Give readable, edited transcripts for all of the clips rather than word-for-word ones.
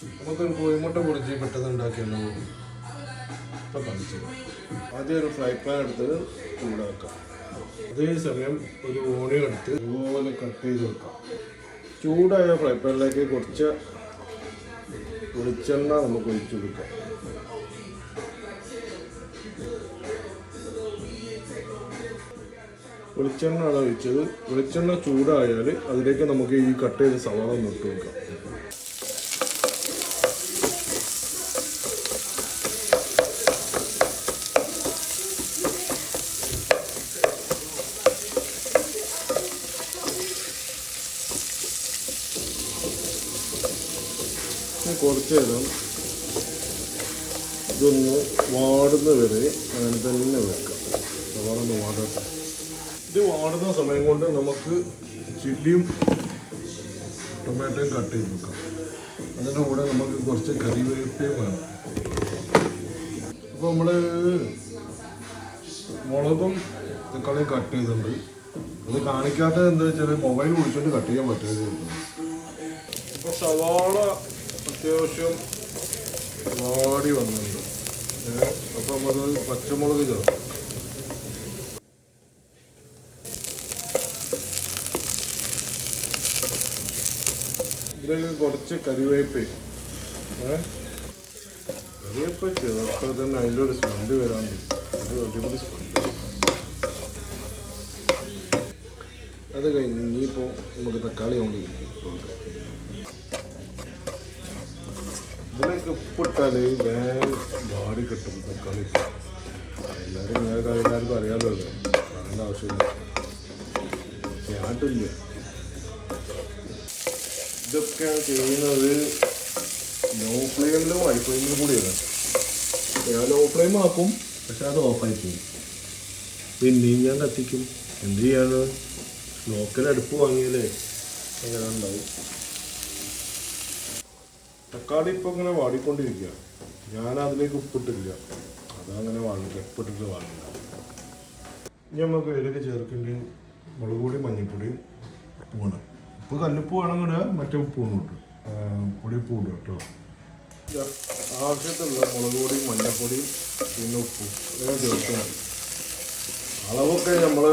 നമുക്കൊരു കോഴിമുട്ട പൊടിച്ച് പെട്ടെന്ന് ഉണ്ടാക്കിയല്ലോ. ഇപ്പം കാണിച്ചു. ആദ്യം ഒരു ഫ്രൈ പാൻ എടുത്ത് ചൂടാക്കാം. അതേ സമയം ഒരു ഓണിയൻ എടുത്ത് ഇതുപോലെ കട്ട് ചെയ്ത് വെക്കാം. ചൂടായ ഫ്രൈ പാനിലേക്ക് കുറച്ച് വെളിച്ചെണ്ണ നമുക്ക് ഒഴിച്ചു കൊടുക്കാം. വെളിച്ചെണ്ണ ആണ് ഒഴിച്ചത്. വെളിച്ചെണ്ണ ചൂടായാൽ അതിലേക്ക് നമുക്ക് ഈ കട്ട് ചെയ്ത സവാള ഒന്ന് ഇട്ട് കൊടുക്കാം. കുറച്ച് നേരം ഇതൊന്ന് വാടുന്ന വരെ അങ്ങനെ തന്നെ വെക്കാം. സവാള ഒന്ന് വാടട്ടെ. ഇത് വാടുന്ന സമയം കൊണ്ട് നമുക്ക് ചില്ലിയും ടൊമാറ്റോയും കട്ട് ചെയ്ത് വെക്കാം. അതിൻ്റെ കൂടെ നമുക്ക് കുറച്ച് കറിവേപ്പിലയും വേണം. അപ്പോൾ നമ്മൾ മുളകും തക്കാളിയും കട്ട് ചെയ്തിട്ടുണ്ട്. അത് കാണിക്കാത്തത് എന്താ വെച്ചാൽ മൊബൈൽ വിളിച്ചിട്ട് കട്ട് ചെയ്യാൻ പറ്റുന്നത്. അപ്പോൾ സവാള അത്യാവശ്യം വാടി വന്നിട്ടുണ്ട്. അപ്പോൾ നമ്മൾ പച്ചമുളക് ചേർക്കും. ഇതിലേക്ക് കുറച്ച് കറിവേപ്പ് ചേർത്താൽ തന്നെ അതിൻ്റെ ഒരു സ്മെല്ല് വരാൻ ഒരു അടിപൊളി സ്മെല്ല്. അത് കഴിഞ്ഞ് ഇനിയിപ്പോൾ നമുക്ക് തക്കാളി കൊണ്ട് ഇതിലേക്ക് ഉപ്പിട്ടാൽ വേഗം വാടി കിട്ടും തക്കാളി. എല്ലാവർക്കും അറിയാമല്ലോ, പറയേണ്ട ആവശ്യമില്ല. ഞാട്ടില്ല. ഇതൊക്കെയാണ് ചെയ്യുന്നത് ലോ ഫ്ലെയിമിലും ഹൈ ഫ്ലെയിമിലും കൂടിയാണ്. ഞാൻ ലോ ഫ്ലെയിം ആക്കും, പക്ഷെ അത് ഓഫായി പോകും. പിന്നെയും ഞാൻ കത്തിക്കും. എന്ത് ചെയ്യാണ്, ലോക്കൽ അടുപ്പ് വാങ്ങിയാലേ അങ്ങനെ ഉണ്ടാവും. തക്കാളി ഇപ്പോൾ ഇങ്ങനെ വാടിക്കൊണ്ടിരിക്കുക. ഞാൻ അതിലേക്ക് ഉപ്പിട്ടില്ല, അതങ്ങനെ വാങ്ങില്ല, ഉപ്പിട്ടിട്ട് വാങ്ങില്ല. ഇനി നമുക്ക് ഇതിലേക്ക് ചേർക്കേണ്ടി മുളക് പൊടിയും മഞ്ഞൾപ്പൊടിയും ഉപ്പാണ്. ഉപ്പ് കല്ലുപ്പ് വേണമെങ്കിൽ മറ്റേ ഉപ്പ് കൊണ്ട് കിട്ടും, പൊടിയുപ്പ് ഇടും കേട്ടോ. ആവശ്യത്തിലുള്ള മുളക് പൊടിയും മഞ്ഞൾപ്പൊടിയും പിന്നെ ഉപ്പും ഇങ്ങനെ ചേർത്ത് മതി. അളവൊക്കെ നമ്മൾ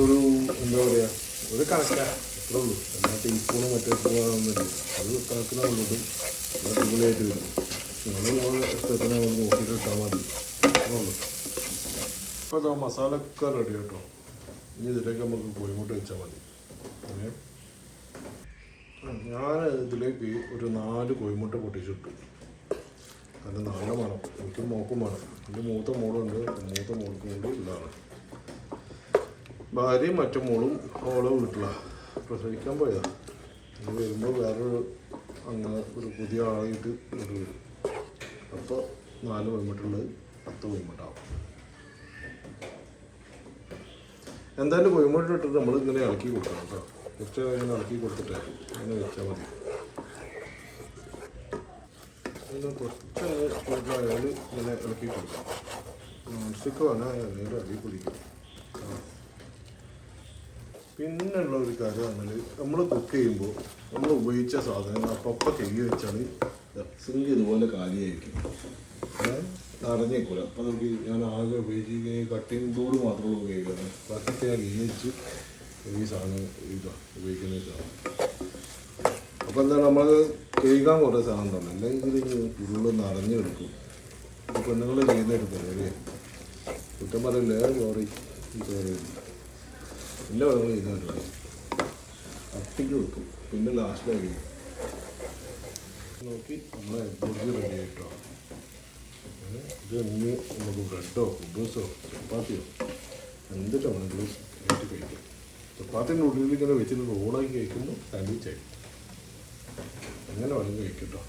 ഒരു എന്താ പറയുക, ഒരു കണക്കാണ്, അത്രേ ഉള്ളൂ. എല്ലാ ടീസ്പൂണും മറ്റേ സ്പൂണൊന്നുമില്ല. അത് കണക്കിനുള്ളത് അടിപൊളിയായിട്ട് വരും. നമ്മൾ ഇഷ്ടത്തിന് നോക്കിയിട്ട് ഇട്ടാൽ മതി, അത്രേ ഉള്ളൂ. ഇപ്പോൾ ഇതാ മസാലയൊക്കെ റെഡി കേട്ടോ. ഇനി ഇതിലേക്ക് നമുക്ക് കോഴിമുട്ട വെച്ചാൽ മതി. ഞാൻ ഇതിലേക്ക് ഒരു 4 കോഴിമുട്ട പൊട്ടിച്ചിട്ടു. അത് നല്ല വേണം, എനിക്ക് മോക്കും വേണം. എൻ്റെ മൂത്ത മോളുണ്ട്, മൂത്ത മോൾക്കും കൂടി ഉള്ളതാണ്. ഭാര്യയും മറ്റു മോളും ഓളെ വീട്ടിലാണ്, പ്രസവിക്കാൻ പോയതാണ്. ഇത് വരുമ്പോൾ വേറൊരു അങ്ങനെ ഒരു പുതിയ ആളായിട്ട് ഒരു വരും. അപ്പോൾ 4 കോഴിമുട്ടുള്ളത് 10 കോഴിമുട്ടാവും. എന്തായാലും കോഴിമുട്ട ഇട്ടിട്ട് നമ്മൾ ഇങ്ങനെ ഇളക്കി കൊടുക്കണം കേട്ടോ. കുറച്ച് ഇങ്ങനെ ഇളക്കി കൊടുത്തിട്ട് അങ്ങനെ വെച്ചാൽ മതി. ഇങ്ങനെ കുറച്ച് ചൂടായാൽ ഇങ്ങനെ ഇളക്കി കൊടുക്കാം. നോൺ സ്റ്റിക്ക് വേണം, എണ്ണയിൽ അടി പിടിക്കും. പിന്നെയുള്ള ഒരു കാര്യം പറഞ്ഞാൽ നമ്മൾ കുക്ക് ചെയ്യുമ്പോൾ നമ്മൾ ഉപയോഗിച്ച സാധനങ്ങൾ അപ്പം കഴുകി വെച്ചാൽ സിങ്ക് ഇതുപോലെ കാലിയായിരിക്കും, നിറഞ്ഞേക്കൂല. അപ്പോൾ നമുക്ക് ഞാൻ ആകെ ഉപയോഗിച്ച് കട്ടിങ് ബോർഡ് മാത്രമേ ഉപയോഗിക്കുന്നത്. ബാക്കി ഞാൻ ഉപയോഗിച്ച് ഈ സാധനം ഉപയോഗിക്കുന്ന സാധനം. അപ്പോൾ എന്താണ് നമ്മൾ കഴുകാൻ കുറേ സാധനം തന്നെ, അല്ലെങ്കിൽ ഉരുള് നിറഞ്ഞെടുക്കും. പെണ്ണുങ്ങൾ ചെയ്യുന്നെടുക്കും ഒരു കുറ്റം പറയില്ല, സോറി എല്ലാ വെള്ളം ചെയ്യുന്നവരുണ്ട്. കട്ടിക്ക് വെക്കും, പിന്നെ ലാസ്റ്റിലായി നോക്കി നമ്മളെ ബുർജി റെഡി ആയിട്ടോ. ഇത് ഇനി നമുക്ക് ബ്രെഡോ കുബൂസോ ചപ്പാത്തിയോ എന്തിട്ടാണെങ്കിലും ഏറ്റി കഴിക്കും. ചപ്പാത്തിൻ്റെ ഉള്ളിൽ ഇങ്ങനെ വെച്ചിട്ട് റോളാക്കി കഴിക്കുമ്പോൾ സാൻഡ്വിച്ച് ആയി അങ്ങനെ വേണമെങ്കിൽ കഴിക്കട്ടോ.